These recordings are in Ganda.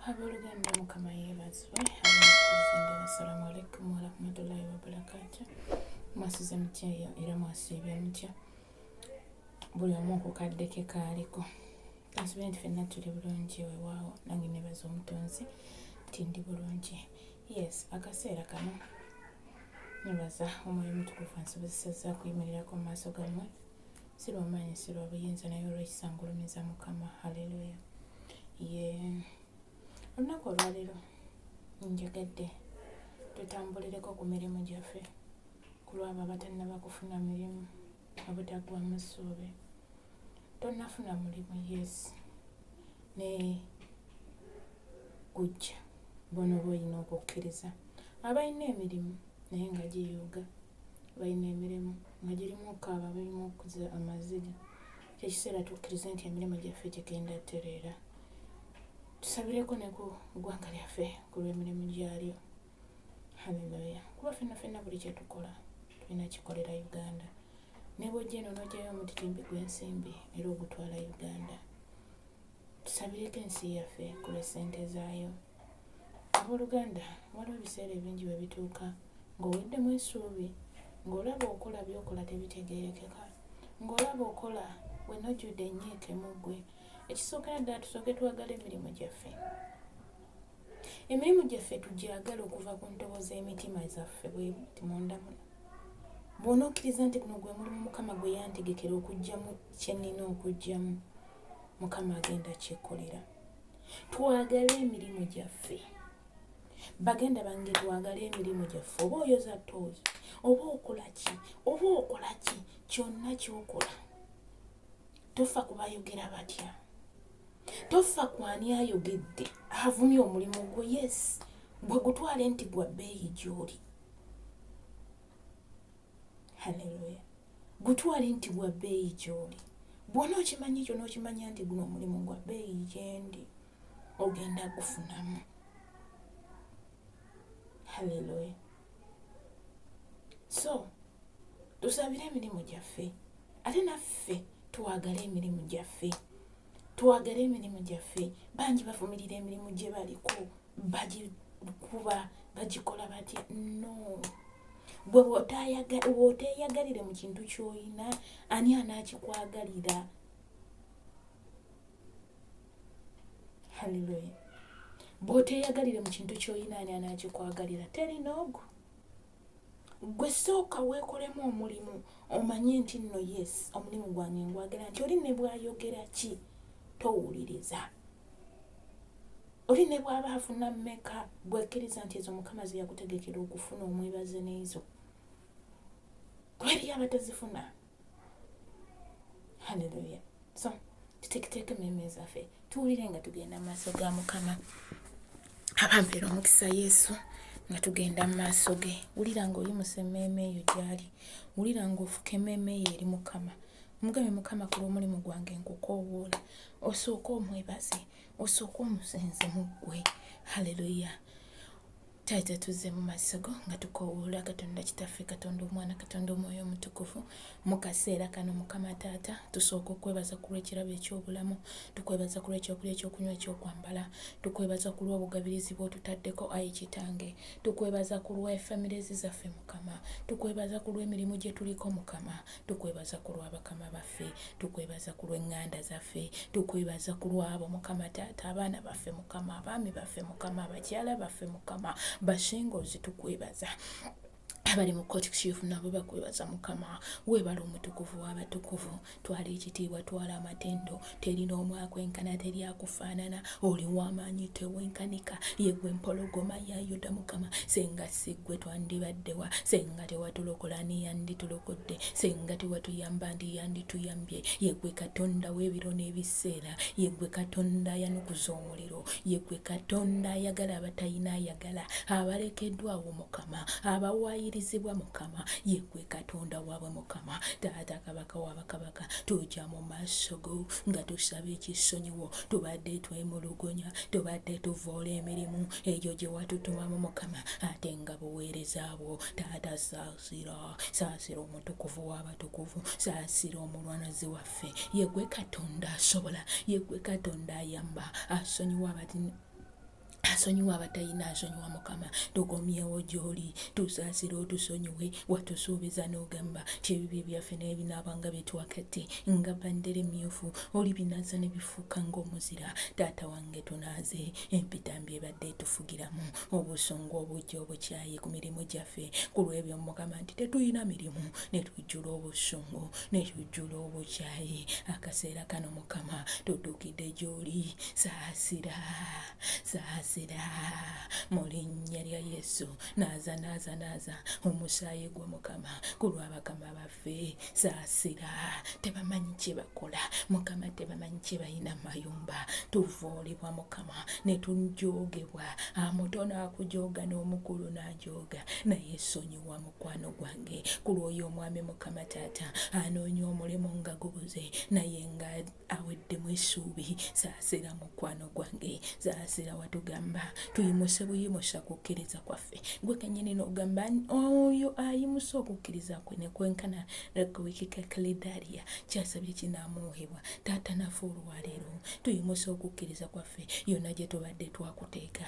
Abooluganda Mukama yeebazibwe. Abakuzenda assalamu alaikum warahmatullahi wabarakatuh. Mwasize mutya era mwasiibye mutya? Buli omu ku kadde ke kaaliko. Kansubire nti ffenna tuli bulungi weewaawo, nange neebaza omutonzi nti ndi bulungi. Yes, akaseera kano neebaza omwoyo mutukuvu ansobozesezza kuyimirira mu maaso gammwe. Si lw'amaanyi si lwa buyinza naye olw'ekisa ngulumiza Mukama. Haleluya. Olunaku olwaleero njagadde tutambulireko ku mirimu gyaffe ku lwabo abatannaba kufuna mirimu obutaggwaamu ssuubi. Tonnafuna mulimu, yes, naye gujja bono boolina okukkiriza. Abalina emirimu naye nga giyuuga, balina emirimu nga girimu okukaaba, birimu okuza amaziga, kyekiseera tukkirize nti emirimu gyaffe gigenda ttereera. Tusabireko ne ku ggwanga lyaffe ku lw'emirimu gyalyo. Haleluya. Kuba ffenna buli kye tukola tulina kikolera Uganda. Ne bw'ojja eno n'oggyayo omutitimbi gw'ensimbi era ogutwala Uganda. Tusabireko ensi yaffe ku lw'essente zaayo. Abooluganda, waliwo ebiseera ebingi we bituuka ng'oweddemu essuubi, ng'olaba okola by'okola tebitegeerekeka, ng'olaba okola wenojjudde ennyiike mu ggwe. Ekisookera ddala tusooke twagala emirimu gyaffe. Emirimu gyaffe tugyagala okuva ku ntobo z'emitima zaffe bwe buti munda muno. Bw'onokkiriza nti guno gwe mulimu Mukama gwe yantegekera okuggyamu kye nnina okuggyamu, Mukama agenda kyekolera. Twagale emirimu gyaffe. Bagenda bange twagale emirimu gyaffe. Oba oyoza ttoozi, oba okola ki, kyonna ky'okola. Tofa kubayogera batya. Tofa ku ani ayogedde avumye omulimu gwo. Yes, bwe gutwale nti gwa bbeeyi gy'oli. Haleluya. Gutwale nti gwa bbeeyi gy'oli. Bw'ona okimanyi ekyo n'okimanya nti guno omulimu gwa bbeeyi gye ndi, ogenda gufunamu. Haleluya. So, tusabire emirimu gyaffe, ate naffe twagale emirimu gyaffe. Twagale emirimu gyaffe. Bangi bavumirira emirimu gye baliko, bagikuba, bagikola batya. No. Bwe bw'oteeyagalire mu kintu ky'olina, ani anaakikwagalira? Haleluya. Bw'oteeyagalire mu kintu ky'olina, ani anaakikwagalira? Teri n'ogwo. Gwe sooka weekolemu omulimu, omanye nti nno yes, omulimu gwange ngwagala, nti oli ne bw'ayogera ki towuliriza. Oli ne bw'aba afuna mmeka, bwekkiriza nti ezo Mukama ze yakutegekera okufuna, omwebaze n'ezo. Kuba eriyo abatazifuna. Haleluya. So, tuteeketeekemu emmeeme zaffe, tuwulire nga tugenda mu maaso ga Mukama. Abampeera omukisa Yesu nga tugenda mu maaso ge. Wulira ng'oyimusa emmeeme eyo gy'ali. Wulira ng'ofuka emmeeme eyo eri Mukama. Mugambe Mukama, ku lw'omulimu gwange nkukoowoola. Osooke omwebaze, osooke omusenze mu ggwe. Haleluya. Taata, tuzze mu maaso go nga tukoowoola Katonda Kitaffe, Katonda Omwana, Katonda Omwoyo Omutukuvu. Mu kaseera kano Mukama Taata, tusooka okwebaza ku lw'ekirabo eky'obulamu, tukwebaza ku lw'ekyokulya, ekyokunywa, ekyokwambala, tukwebaza ku lw'obugabirizi bw'otutaddeko, Ayi Kitange, tukwebaza ku lw'efamire zaffe Mukama, tukwebaza ku lw'emirimu gye tuliko Mukama, tukwebaza ku lw'abakama baffe, tukwebaza ku lw'eŋŋanda zaffe, tukwebaza ku lw'abo Mukama Taata, abaana baffe Mukama, abaami baffe Mukama, abakyala baffe Mukama, bashingozi tukwebaza. Abali mu Court Chief nabo bakwebaza Mukama. Weebala omutukuvu w'abatukuvu. Twala ekitiibwa, twala amatendo. Teri n'omu akwenkana, teri akufaanana. Oli w'amaanyi tewenkanika. Ye gwe mpologoma ya Yuda Mukama. Senga si ggwe twandibaddewa. Senga tewatulokola niyanditulokodde. Senga tewatuyamba ndiyandituyambye. Ye gwe Katonda w'ebiro n'ebiseera. Ye gwe Katonda ayanukuza omuliro. Ye gwe Katonda ayagala abatayina ayagala. Abalekeddwawo Mukama. Abawaayiri Mukama, ye gwe Katonda waabwe Mukama. Taata Kabaka w'abakabaka, tujja mu maaso go nga tusaba ekisonyiwo. Tubadde twemulugunya, tubadde tuvoola emirimu egyo gye watutumamu Mukama, ate nga buweereza bwo. Taata, saasira omutukuvu w'abatukuvu, saasira omulwanazi waffe. Ye gwe Katonda asobola, ye gwe Katonda ayamba, asonyiwa asonyiwa abatalina asonyiwa Mukama tugomyewo gy'oli tusaasire otusonyiwe watusuubiza n'ogamba tyebibi byaffe n'ebinaabanga bitwakati nga bandera emmyufu oli binaaza ne bifuuka ng'omuzira taata wange tunaaze empitambi ebadde etufugiramu obusungu obujja obukyayi ku mirimu gyaffe ku lw'ebyo Mukama nti tetulina mirimu ne tujjula obusungu ne tujjula obukyayi akaseera kano Mukama tutuukidde gy'oli saasira mu linnya lya Yesu naaza omusaayi gwa Mukama ku lw'abakama baffe saasira tebamanyi kye bakola Mukama tebamanyi kye balina mayumba tuvuulibwa Mukama ne tujoogebwa amutono akujooga n'omukulu n'ajooga naye sonyiwa mukwano gwange ku lw'oyo omwami Mukama taata anoonya omulimu nga gubuze naye nga aweddemu essuubi saasira mukwano gwange saasira watugamba tuyimuse buyimusa kukkiriza kwaffe gwe kennyini n'ogamba oyo ayimusa okukkiriza kwe ne kwenkana lekuwikika kalidaria kyasabye kinaamuweebwa taata naffe olwaleero tuyimuse okukkiriza kwaffe yonna gye tubadde twakuteeka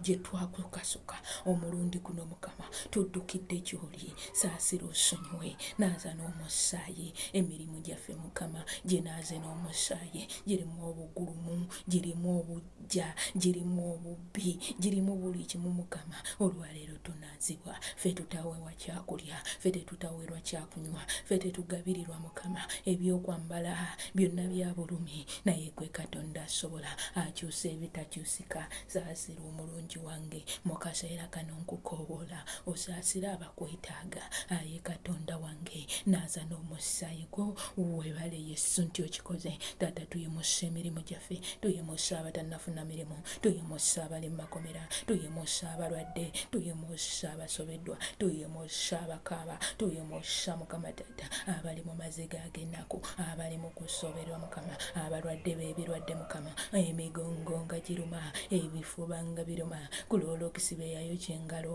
gye twakukasuka omulundi guno Mukama tuddukidde gy'oli saasira osonyiwe naaza n'omusaayi emirimu gyaffe Mukama gye naaze n'omusaayi girimu obugulumu girimu obujja girimu obubbi girimu buli kimu Mukama olwaleero tunaazibwa ffe tutaweebwa kyakulya ffe tetutaweerwa kyakunywa ffe tetugabirirwa Mukama ebyokwambala byonna bya bulumi naye gwe Katonda asobola akyusa ebitakyusika saasira omulungi wange mu kaseera kano nkukoowoola osaasira abakwetaaga aye Katonda wange naaza n'omusaayi gwo weebale Yesu nti okikoze taata tuyimusa emirimu gyaffe tuyimusa abatannafuna mirimu tuyimusa abali mu makomera tuyimusa abalwadde tuyimusa abasobeddwa tuyimusa abakaaba tuyimusa Mukama taata abali mu maziga ag'ennaku abali mu kusoberwa Mukama abalwadde b'ebirwadde Mukama emigongo nga giruma ebifuba nga biruma kulolokisibe yayo kyengalo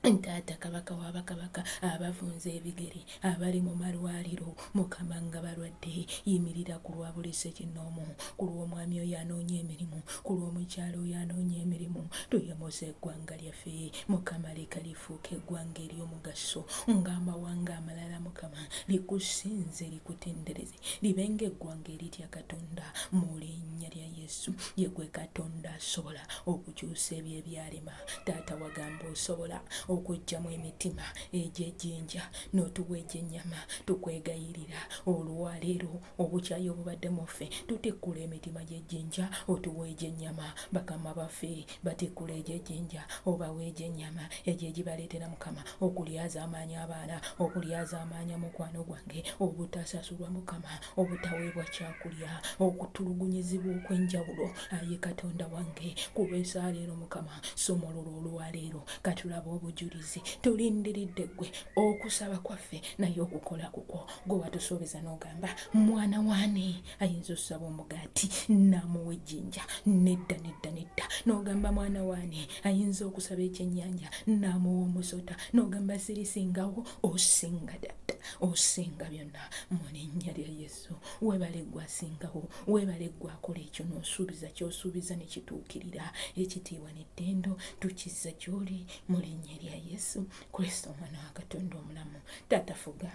Ntaata kabaka w'abakabaka abavunza ebigere abali mu malwaliro Mukama nga balwadde yimirira ku lwa buli ssekinnoomu ku lw'omwami oyo anoonya emirimu ku lw'omukyalo oyo anoonya emirimu tuyimusa eggwanga lyaffe Mukama leka lifuuka eggwanga ery'omugaso ng'amawanga amalala Mukama likusinze likutendereze libenga eggwanga eritya Katonda mu linnya lya Yesu ye gwe Katonda asobola okukyusa ebyo ebyalema taata wagamba osobola okujjamu emitima egy'ejjinja n'otuwa egy'ennyama tukwegayirira olwaleero obukyayi obubadde mu ffe tutikkula emitima gy'ejjinja otuwa egy'ennyama bakama baffe batikkula egy'ejjinja obawa egy'ennyama egyo egibaleetera Mukama okulyaza amaanyi abaana okulyaza amaanyi mukwano gwange obutasasulwa Mukama obutaweebwa kyakulya okutulugunyizibwa okw'enjawulo aye Katonda wange kubeesa leero Mukama somololo olwaleero katulaba obujulizi tulindiridde gwe okusaba kwaffe naye okukola kukwo gwe watusuubiza n'ogamba mwana waani ayinza okusaba omugaati n'amuwa ejjinja nedda n'ogamba mwana waani ayinza okusaba ekyennyanja n'amuwa omusota n'ogamba sirisingawo osinga dada osinga byonna mu linnya lya Yesu weebale gwe asingawo weebale gwe akola ekyo n'osuubiza ky'osuubiza ne kituukirira ekitiibwa n'ettendo tukizza gy'oli mu linnya lya Yesu Kristo omwana wa Katonda omulamu taata fuga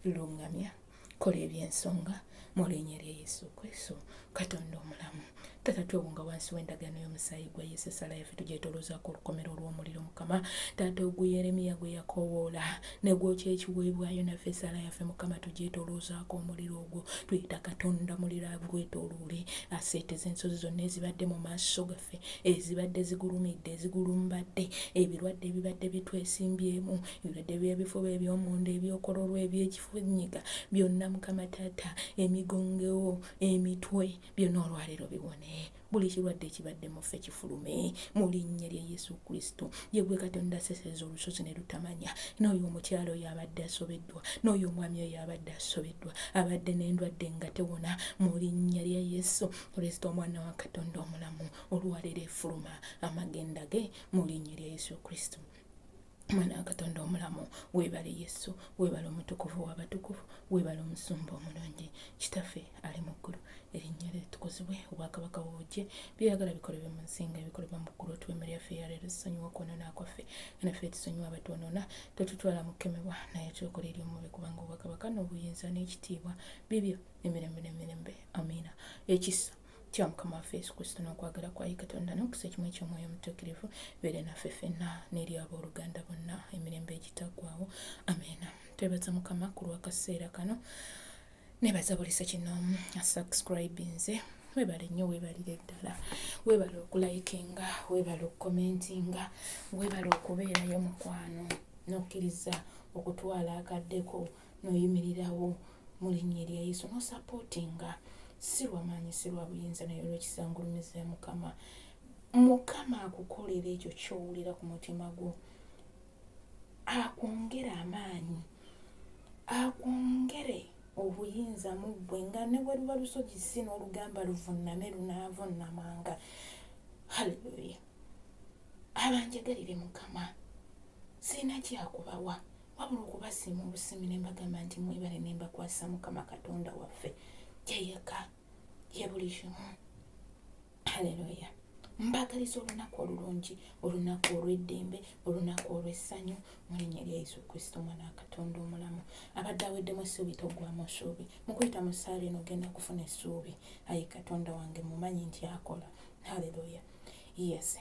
lungamya kola ebyensonga mu linnya lya Yesu Kristo Katonda omulamu taata twewunga wansi w'endagaano y'omusaayi gwa Yesu essala yaffe tugyetoloozaako olukomero olw'omuliro Mukama taata ogwe Yeremiya gwe yakoowoola ne gwokya ekiweebwayo naffe essala yaffe Mukama tugyetoloozaako omuliro ogwo tuyita Katonda muliro agwetooloole aseeteza ensozi zonna ezibadde mu maaso gaffe ezibadde zigulumidde ezigulumbadde ebirwadde ebibadde bitwesimbyemu ebirwadde by'ebifuba eby'omunda ebyokololwa eby'ekifunyiga byonna Mukama taata emigongo emitwe byonna olwaleero biwone buli kirwadde ekibadde mu ffe kifulume mu linnya lya Yesu Kristo ye gwe Katonda aseseza olusozi ne lutamanya n'oyo omukyalo oyo abadde asobeddwa n'oyo omwami oyo abadde asobeddwa abadde n'endwadde nga tewona mu linnya lya Yesu Kristo omwana wa Katonda omulamu olwaleero efuluma amagenda ge mu linnya lya Yesu Kristo mwana wa Katonda omulamu weebale Yesu weebale omutukuvu w'abatukuvu weebale omusumba omulungi kitaffe ali mu ggulu erinnya lye litukuzibwe obwakabaka bw'obujje byeyagala bikolebwe mu nsinga ebikolebwa mu ggulu twemmere yaffe eyaleero tusonyiwa okwonoona kwaffe naffe tusonyiwa abatwonoona totutwala mu kukemebwa naye tulokola eri omubi kubanga obwakabaka n'obuyinza n'ekitiibwa bibyo emirembe n'emirembe amiina ekisa kya mukama waffe Yesu Kristo n'okwagala kwa Katonda n'okisa ekimu eky'omwoyo omutuukirivu beere naffe ffenna n'eri abooluganda bonna emirembe egitaggwaawo amiina twebaza mukama ku lw'akaseera kano nebaza buli sekinoomu asubscribinze webale nnyo webalire ddala webale okulayikinga webale okukomentinga webale okubeerayo mukwano n'okkiriza okutwala akaddeko n'oyimirirawo mu linnya erya Yesu n'osapootinga si lwamaanyi si lwa buyinza naye olw'ekisangulumiza mukama akukolera ekyo ky'owulira ku mutima gwo akwongere amaanyi akwongere obuyinza mu ggwe nga ne bwe luba lusozi si n'olugamba luvunname lunaavunamanga haleluya abanjagalire mukama sirina kyakubawa wabula okubasiima obusiimi ne mbagamba nti mwebale ne mbakwasa mukama katonda waffe yeyeka ye buli kimu haleluya mbagaliza olunaku olulungi olunaku olw'eddembe olunaku olw'essanyu mu linnya lya Yesu Kristo omwana wa Katonda omulamu abadde aweddemu essuubi toggwamu ssuubi mu kuyita mu ssaala eno ogenda kufuna essuubi ayi Katonda wange mumanyi nti akola haleluya yes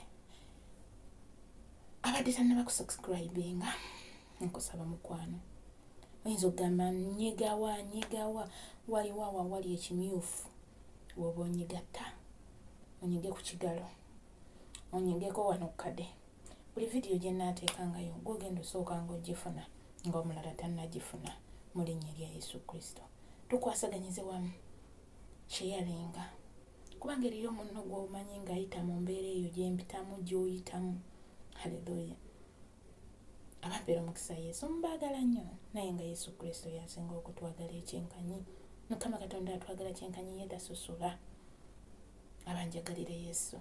abadde tannaba kusubscribinga nkusaba mukwano oyinza okugamba nyigawa waliwo awali ekimyufu woba onyigatta onyige ku kigalo onyigeko wano kkade buli vidiyo gye nnaateekangayo gwogenda osooka ng'ogifuna ng'omulala tannagifuna mu linnya erya Yesu Kristo tukwasaganyize wamu kyeyalinga kubanga eriyo munno gw'omanyi ng'ayita mu mbeera eyo gyempitamu gy'oyitamu haleluya abampeera omukisa Yesu mbaagala nnyo naye nga Yesu Kristo yasinga okutwagala ekyenkanyi mukama katonda atwagala kyenkanyi ye tasusula abanjagalire Yesu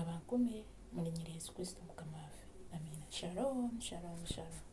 abankumire mu linnya lya Yesu Kristo mukama waffe amiina shalom shalom shalom